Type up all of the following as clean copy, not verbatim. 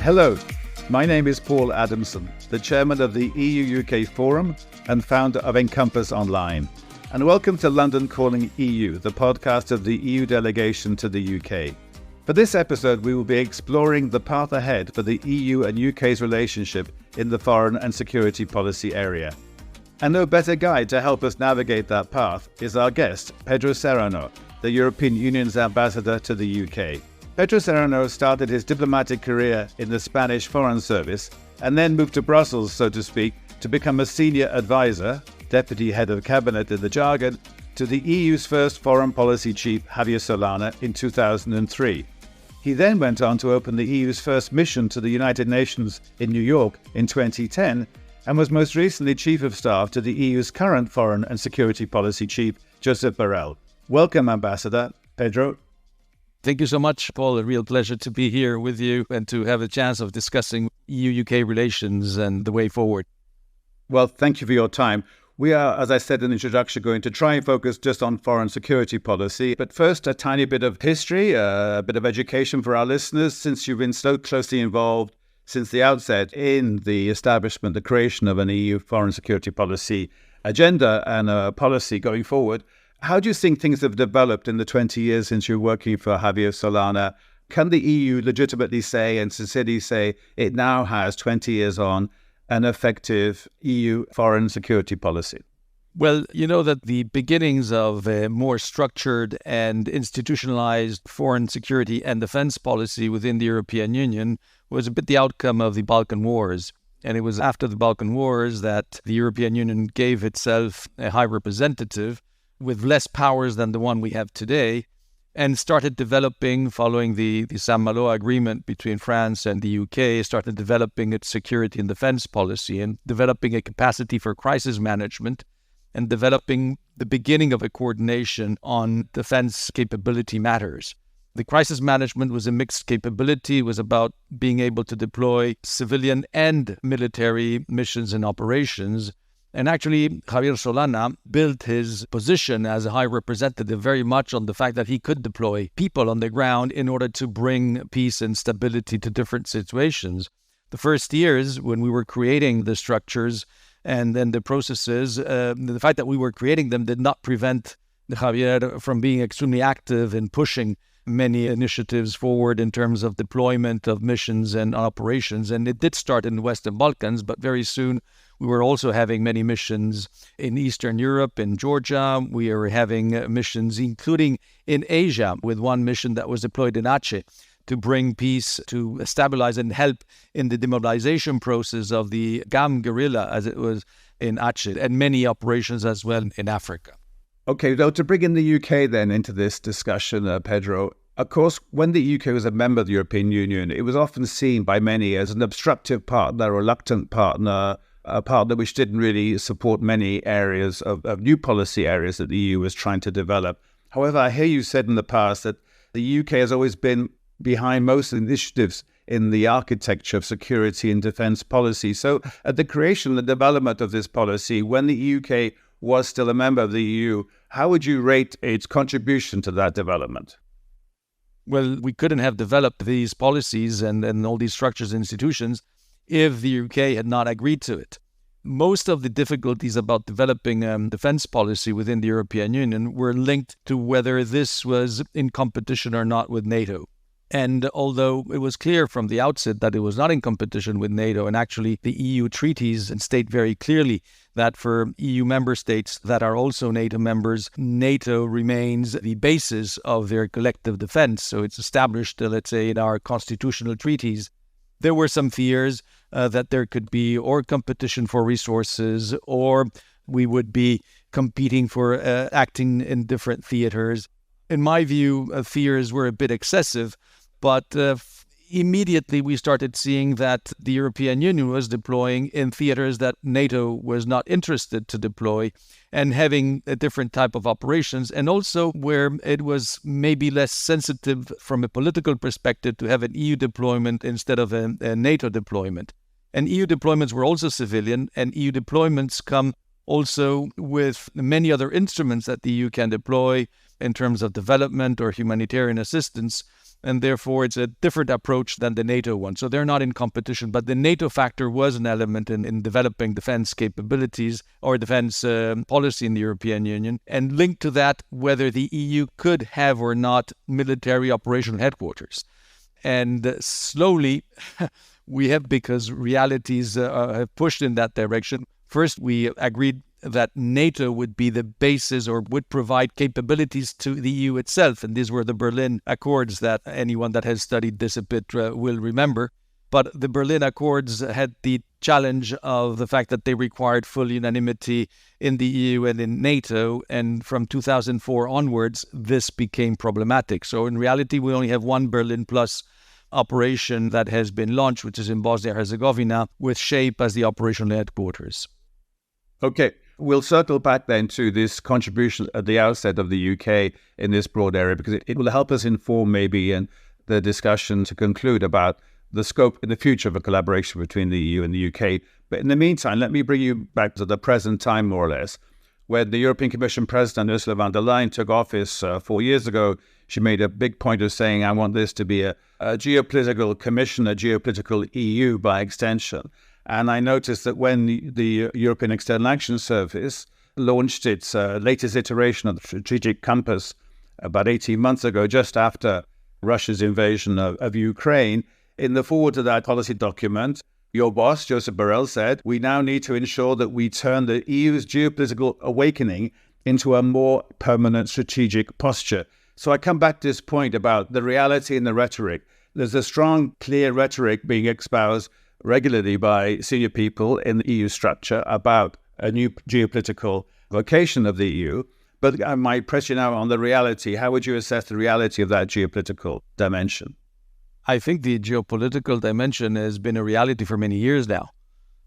Hello, my name is Paul Adamson, the chairman of the EU-UK Forum and founder of Encompass Online. And welcome to London Calling EU, the podcast of the EU delegation to the UK. For this episode, we will be exploring the path ahead for the EU and UK's relationship in the foreign and security policy area. And no better guide to help us navigate that path is our guest, Pedro Serrano, the European Union's ambassador to the UK. Pedro Serrano started his diplomatic career in the Spanish Foreign Service and then moved to Brussels, so to speak, to become a senior advisor, deputy head of cabinet in the jargon, to the EU's first foreign policy chief, Javier Solana, in 2003. He then went on to open the EU's first mission to the United Nations in New York in 2010 and was most recently chief of staff to the EU's current foreign and security policy chief, Josep Borrell. Welcome, Ambassador Pedro. Thank you so much, Paul. A real pleasure to be here with you and to have a chance of discussing EU-UK relations and the way forward. Well, thank you for your time. We are, as I said in the introduction, going to try and focus just on foreign security policy. But first, a tiny bit of history, a bit of education for our listeners, since you've been so closely involved since the outset in the establishment, the creation of an EU foreign security policy agenda and a policy going forward. How do you think things have developed in the 20 years since you're working for Javier Solana? Can the EU legitimately say and sincerely say it now has, 20 years on, an effective EU foreign security policy? Well, you know that the beginnings of a more structured and institutionalized foreign security and defense policy within the European Union was a bit the outcome of the Balkan Wars. And it was after the Balkan Wars that the European Union gave itself a high representative with less powers than the one we have today, and started developing, following the Saint-Malo agreement between France and the UK, started developing its security and defense policy and developing a capacity for crisis management and developing the beginning of a coordination on defense capability matters. The crisis management was a mixed capability. It was about being able to deploy civilian and military missions and operations. And actually, Javier Solana built his position as a high representative very much on the fact that he could deploy people on the ground in order to bring peace and stability to different situations. The first years when we were creating the structures and then the processes, the fact that we were creating them did not prevent Javier from being extremely active in pushing many initiatives forward in terms of deployment of missions and operations. And it did start in the Western Balkans, but very soon we were also having many missions in Eastern Europe, in Georgia. We are having missions, including in Asia, with one mission that was deployed in Aceh to bring peace, to stabilize and help in the demobilization process of the GAM guerrilla, as it was in Aceh, and many operations as well in Africa. Okay, so to bring in the UK then into this discussion, Pedro, of course, when the UK was a member of the European Union, it was often seen by many as an obstructive partner, a reluctant partner, a partner which didn't really support many areas of new policy areas that the EU was trying to develop. However, I hear you said in the past that the UK has always been behind most initiatives in the architecture of security and defence policy. So at the creation and development of this policy, when the UK was still a member of the EU, how would you rate its contribution to that development? Well, we couldn't have developed these policies and all these structures and institutions if the UK had not agreed to it. Most of the difficulties about developing defense policy within the European Union were linked to whether this was in competition or not with NATO. And although it was clear from the outset that it was not in competition with NATO, and actually the EU treaties state very clearly that for EU member states that are also NATO members, NATO remains the basis of their collective defense. So it's established, let's say, in our constitutional treaties. There were some fears that there could be or competition for resources, or we would be competing for acting in different theaters. In my view, fears were a bit excessive, but immediately we started seeing that the European Union was deploying in theaters that NATO was not interested to deploy and having a different type of operations, and also where it was maybe less sensitive from a political perspective to have an EU deployment instead of a NATO deployment. And EU deployments were also civilian, and EU deployments come also with many other instruments that the EU can deploy, in terms of development or humanitarian assistance, and therefore it's a different approach than the NATO one. So they're not in competition, but the NATO factor was an element in developing defense capabilities or defense policy in the European Union, and linked to that whether the EU could have or not military operational headquarters. And slowly we have, because realities have pushed in that direction. First, we agreed that NATO would be the basis or would provide capabilities to the EU itself. And these were the Berlin Accords that anyone that has studied this a bit will remember. But the Berlin Accords had the challenge of the fact that they required full unanimity in the EU and in NATO. And from 2004 onwards, this became problematic. So in reality, we only have one Berlin Plus operation that has been launched, which is in Bosnia-Herzegovina, with SHAPE as the operational headquarters. Okay. We'll circle back then to this contribution at the outset of the UK in this broad area, because it will help us inform maybe in the discussion to conclude about the scope in the future of a collaboration between the EU and the UK. But in the meantime, let me bring you back to the present time, more or less, where the European Commission President Ursula von der Leyen took office 4 years ago. She made a big point of saying, I want this to be a geopolitical commission, a geopolitical EU by extension. And I noticed that when the European External Action Service launched its latest iteration of the Strategic Compass about 18 months ago, just after Russia's invasion of Ukraine, in the foreword to that policy document, your boss, Josep Borrell, said, we now need to ensure that we turn the EU's geopolitical awakening into a more permanent strategic posture. So I come back to this point about the reality and the rhetoric. There's a strong, clear rhetoric being espoused regularly by senior people in the EU structure about a new geopolitical vocation of the EU. But my question now on the reality, how would you assess the reality of that geopolitical dimension? I think the geopolitical dimension has been a reality for many years now.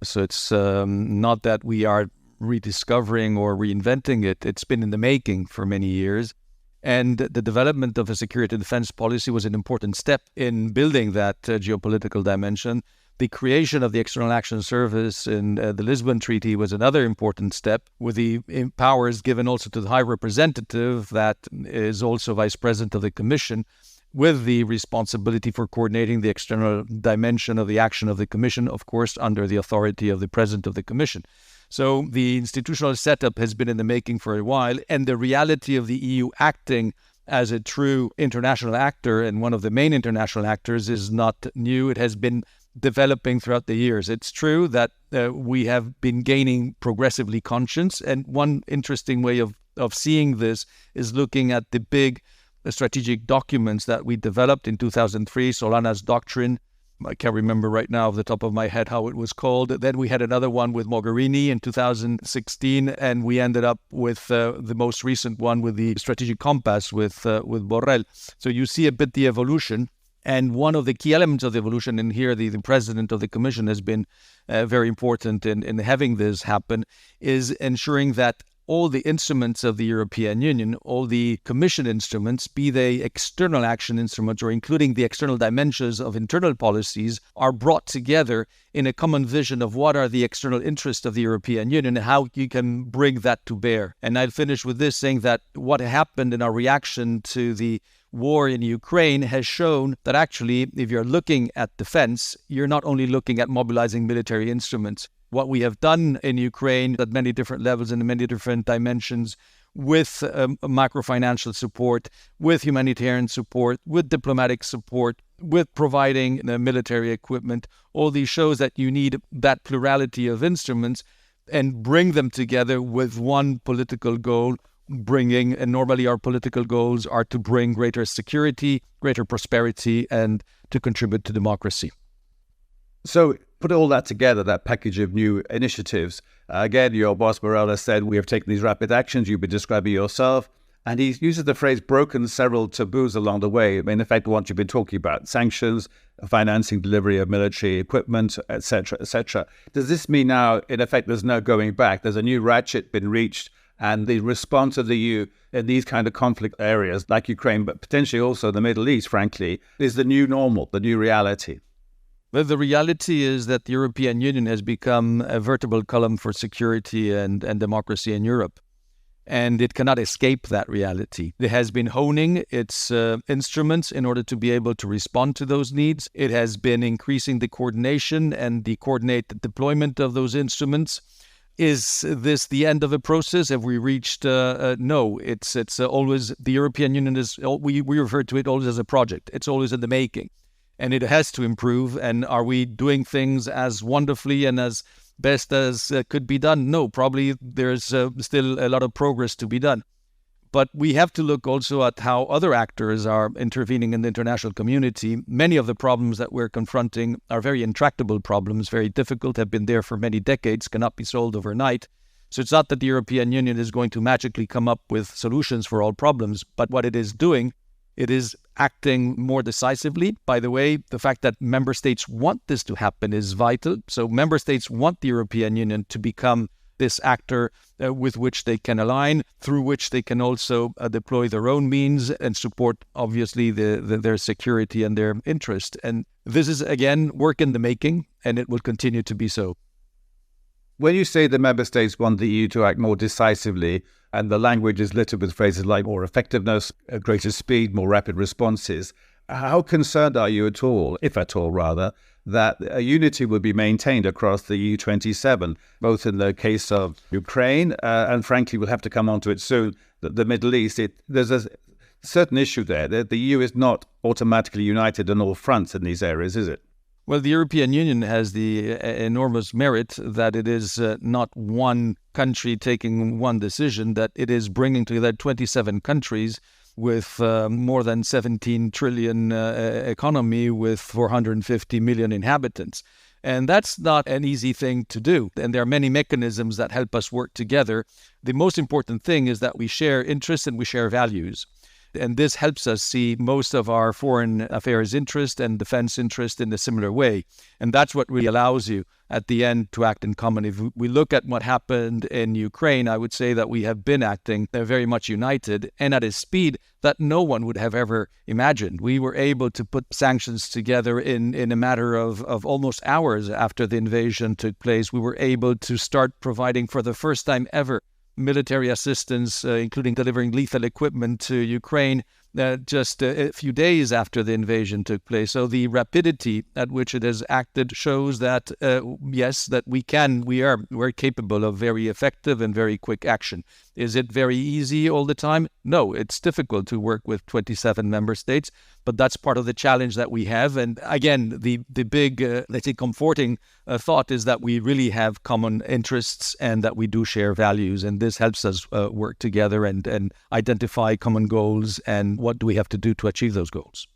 So it's not that we are rediscovering or reinventing it. It's been in the making for many years. And the development of a security and defense policy was an important step in building that geopolitical dimension. The creation of the External Action Service in the Lisbon Treaty was another important step, with the powers given also to the High Representative, that is also Vice President of the Commission, with the responsibility for coordinating the external dimension of the action of the Commission, of course, under the authority of the President of the Commission. So the institutional setup has been in the making for a while, and the reality of the EU acting as a true international actor and one of the main international actors is not new. It has been developing throughout the years. It's true that we have been gaining progressively conscience, and one interesting way of seeing this is looking at the big strategic documents that we developed in 2003, Solana's Doctrine. I can't remember right now off the top of my head how it was called. Then we had another one with Mogherini in 2016, and we ended up with the most recent one with the Strategic Compass with Borrell. So you see a bit the evolution. And one of the key elements of the evolution, and here the President of the Commission has been very important in having this happen, is ensuring that all the instruments of the European Union, all the Commission instruments, be they external action instruments or including the external dimensions of internal policies, are brought together in a common vision of what are the external interests of the European Union and how you can bring that to bear. And I'll finish with this, saying that what happened in our reaction to the war in Ukraine has shown that actually, if you're looking at defense, you're not only looking at mobilizing military instruments. What we have done in Ukraine at many different levels and in many different dimensions, with macro-financial support, with humanitarian support, with diplomatic support, with providing military equipment, all these shows that you need that plurality of instruments and bring them together with one political goal, and normally our political goals are to bring greater security, greater prosperity, and to contribute to democracy. So put all that together, that package of new initiatives. Again, your boss Borrell has said, we have taken these rapid actions, you've been describing yourself. And he uses the phrase broken several taboos along the way. In effect, what you've been talking about, sanctions, financing delivery of military equipment, etc., etc. Does this mean now, in effect, there's no going back? There's a new ratchet been reached, and the response of the EU in these kind of conflict areas like Ukraine, but potentially also the Middle East, frankly, is the new normal, the new reality? Well, the reality is that the European Union has become a vertebral column for security and democracy in Europe. and it cannot escape that reality. It has been honing its instruments in order to be able to respond to those needs. It has been increasing the coordination and the coordinated deployment of those instruments. Is this the end of a process? Have we reached? No, it's always, the European Union is, we refer to it always as a project. It's always in the making, and it has to improve. And are we doing things as wonderfully and as best as could be done? No, probably there's still a lot of progress to be done. But we have to look also at how other actors are intervening in the international community. Many of the problems that we're confronting are very intractable problems, very difficult, have been there for many decades, cannot be solved overnight. So it's not that the European Union is going to magically come up with solutions for all problems, but what it is doing, it is acting more decisively. By the way, the fact that member states want this to happen is vital. So member states want the European Union to become this actor with which they can align, through which they can also deploy their own means and support, obviously, their security and their interest. And this is, again, work in the making, and it will continue to be so. When you say the member states want the EU to act more decisively, and the language is littered with phrases like more effectiveness, greater speed, more rapid responses, how concerned are you at all, if at all rather, that a unity will be maintained across the EU27, both in the case of Ukraine and frankly, we'll have to come on to it soon, the Middle East? There's a certain issue there. The EU is not automatically united on all fronts in these areas, is it? Well, the European Union has the enormous merit that it is not one country taking one decision, that it is bringing together 27 countries with more than 17 trillion economy with 450 million inhabitants. And that's not an easy thing to do. And there are many mechanisms that help us work together. The most important thing is that we share interests and we share values. And this helps us see most of our foreign affairs interest and defense interest in a similar way. And that's what really allows you at the end to act in common. If we look at what happened in Ukraine, I would say that we have been acting very much united and at a speed that no one would have ever imagined. We were able to put sanctions together in a matter of almost hours after the invasion took place. We were able to start providing for the first time ever military assistance, including delivering lethal equipment to Ukraine just a few days after the invasion took place. So the rapidity at which it has acted shows that, yes, that we're capable of very effective and very quick action. Is it very easy all the time? No, it's difficult to work with 27 member states, but that's part of the challenge that we have. And again, the big, let's say, comforting thought is that we really have common interests and that we do share values. And this helps us work together and identify common goals and what do we have to do to achieve those goals.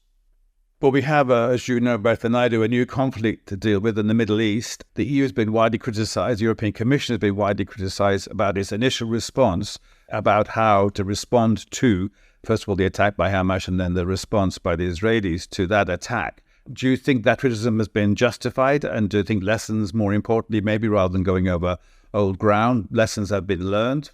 Well, we have, as you know better than I do, a new conflict to deal with in the Middle East. The EU has been widely criticised, the European Commission has been widely criticised about its initial response, about how to respond to, first of all, the attack by Hamas and then the response by the Israelis to that attack. Do you think that criticism has been justified? And do you think lessons, more importantly, maybe rather than going over old ground, lessons have been learned?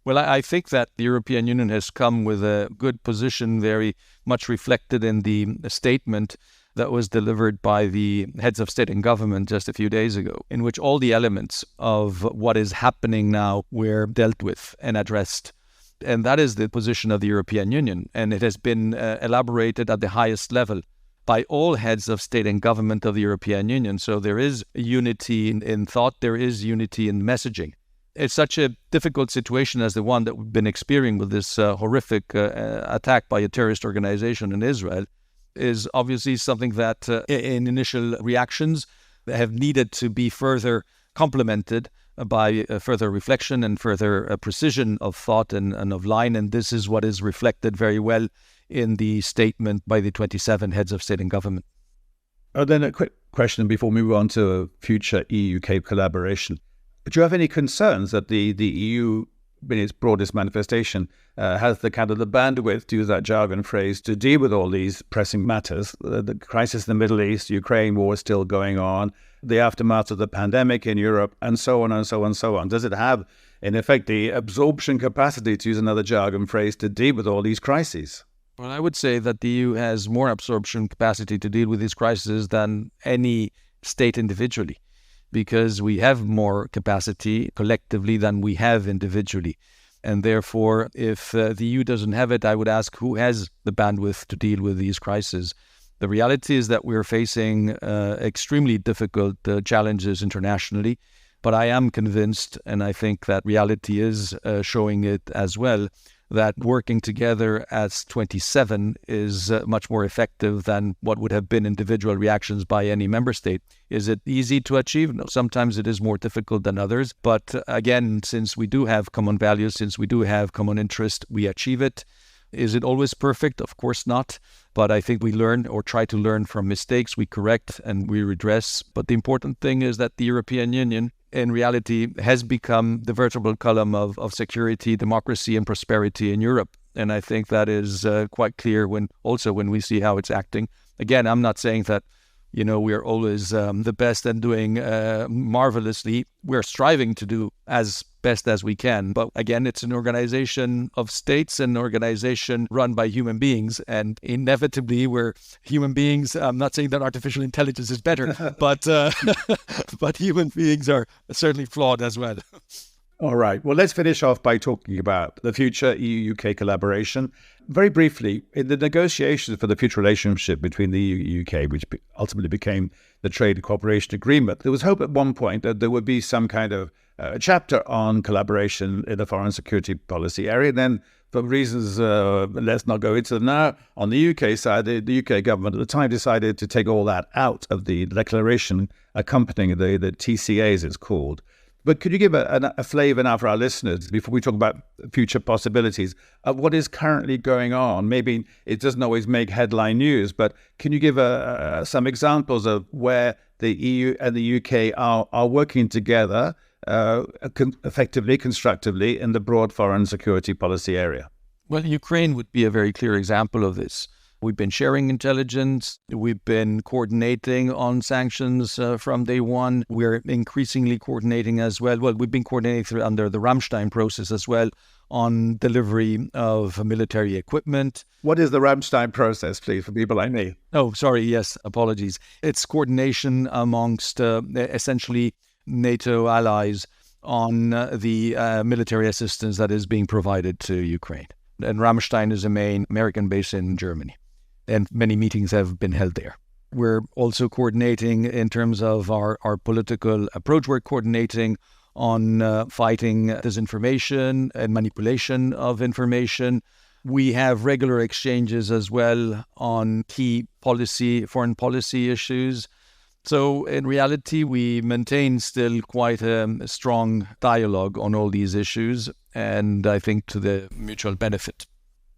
Well, I think that the European Union has come with a good position, very much reflected in the statement that was delivered by the heads of state and government just a few days ago, in which all the elements of what is happening now were dealt with and addressed. And that is the position of the European Union. And it has been elaborated at the highest level by all heads of state and government of the European Union. So there is unity in thought, there is unity in messaging. It's such a difficult situation as the one that we've been experiencing with this horrific attack by a terrorist organization in Israel is obviously something that in initial reactions have needed to be further complemented by further reflection and further precision of thought and of line. And this is what is reflected very well in the statement by the 27 heads of state and government. Then a quick question before we move on to future EU-UK collaboration. Do you have any concerns that the EU, in its broadest manifestation, has the kind of the bandwidth, to use that jargon phrase, to deal with all these pressing matters? The crisis in the Middle East, Ukraine war is still going on, the aftermath of the pandemic in Europe, and so on and so on and so on. Does it have, in effect, the absorption capacity, to use another jargon phrase, to deal with all these crises? Well, I would say that the EU has more absorption capacity to deal with these crises than any state individually, because we have more capacity collectively than we have individually. And therefore, if the EU doesn't have it, I would ask who has the bandwidth to deal with these crises. The reality is that we're facing extremely difficult challenges internationally, but I am convinced, and I think that reality is showing it as well, that working together as 27 is much more effective than what would have been individual reactions by any member state. Is it easy to achieve? No, sometimes it is more difficult than others. But again, since we do have common values, since we do have common interest, we achieve it. Is it always perfect? Of course not. But I think we learn or try to learn from mistakes. We correct and we redress. But the important thing is that the European Union, in reality, has become the vertebral column of security, democracy, and prosperity in Europe. And I think that is quite clear when we see how it's acting. Again, I'm not saying that, we are always the best and doing marvelously. We're striving to do as best as we can. But again, it's an organization of states, an organization run by human beings. And inevitably, we're human beings. I'm not saying that artificial intelligence is better, but but human beings are certainly flawed as well. All right. Well, let's finish off by talking about the future EU-UK collaboration. Very briefly, in the negotiations for the future relationship between the EU and UK, which ultimately became the Trade and Cooperation Agreement, there was hope at one point that there would be some kind of chapter on collaboration in the foreign security policy area. Then, for reasons, let's not go into them now, on the UK side, the UK government at the time decided to take all that out of the declaration accompanying the TCA, as it's called. But could you give a flavour now for our listeners, before we talk about future possibilities, of what is currently going on? Maybe it doesn't always make headline news, but can you give some examples of where the EU and the UK are working together effectively, constructively, in the broad foreign security policy area? Well, Ukraine would be a very clear example of this. We've been sharing intelligence. We've been coordinating on sanctions from day one. We're increasingly coordinating as well. Well, we've been coordinating under the Rammstein process as well on delivery of military equipment. What is the Rammstein process, please, for people like me? Oh, sorry. Yes, apologies. It's coordination amongst essentially NATO allies on the military assistance that is being provided to Ukraine. And Rammstein is a main American base in Germany. And many meetings have been held there. We're also coordinating in terms of our political approach. We're coordinating on fighting disinformation and manipulation of information. We have regular exchanges as well on key foreign policy issues. So in reality, we maintain still quite a strong dialogue on all these issues, and I think to the mutual benefit.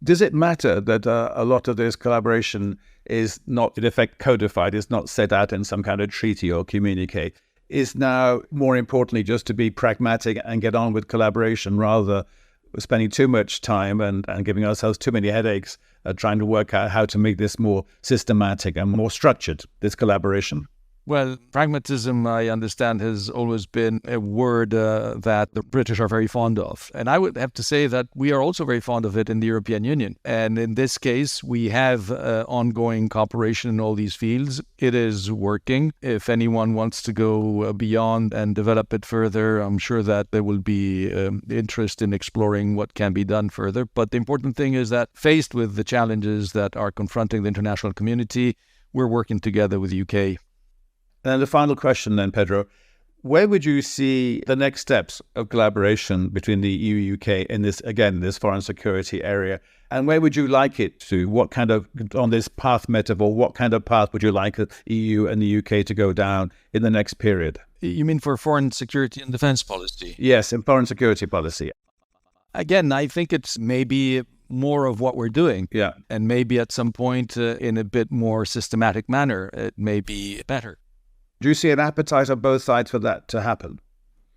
Does it matter that a lot of this collaboration is not, in effect, codified, is not set out in some kind of treaty or communique? Is now, more importantly, just to be pragmatic and get on with collaboration rather than spending too much time and giving ourselves too many headaches trying to work out how to make this more systematic and more structured, this collaboration? Well, pragmatism, I understand, has always been a word that the British are very fond of. And I would have to say that we are also very fond of it in the European Union. And in this case, we have ongoing cooperation in all these fields. It is working. If anyone wants to go beyond and develop it further, I'm sure that there will be interest in exploring what can be done further. But the important thing is that faced with the challenges that are confronting the international community, we're working together with the UK. And the final question then, Pedro, where would you see the next steps of collaboration between the EU and UK in this foreign security area? And where would you like it to? What kind of, on this path metaphor, what kind of path would you like the EU and the UK to go down in the next period? You mean for foreign security and defense policy? Yes, in foreign security policy. Again, I think it's maybe more of what we're doing. Yeah. And maybe at some point in a bit more systematic manner, it may be better. Do you see an appetite on both sides for that to happen?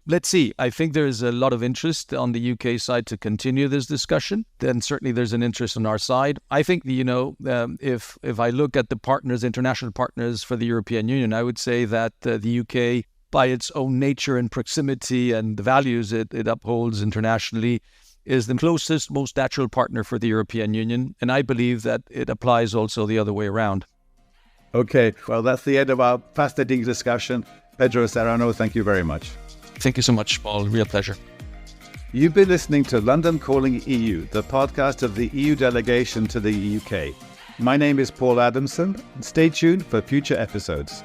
Let's see. I think there's a lot of interest on the UK side to continue this discussion. Then certainly there's an interest on our side. I think, if I look at the partners, international partners for the European Union, I would say that the UK, by its own nature and proximity and the values it upholds internationally, is the closest, most natural partner for the European Union. And I believe that it applies also the other way around. Okay, well, that's the end of our fascinating discussion. Pedro Serrano, thank you very much. Thank you so much, Paul. Real pleasure. You've been listening to London Calling EU, the podcast of the EU delegation to the UK. My name is Paul Adamson. Stay tuned for future episodes.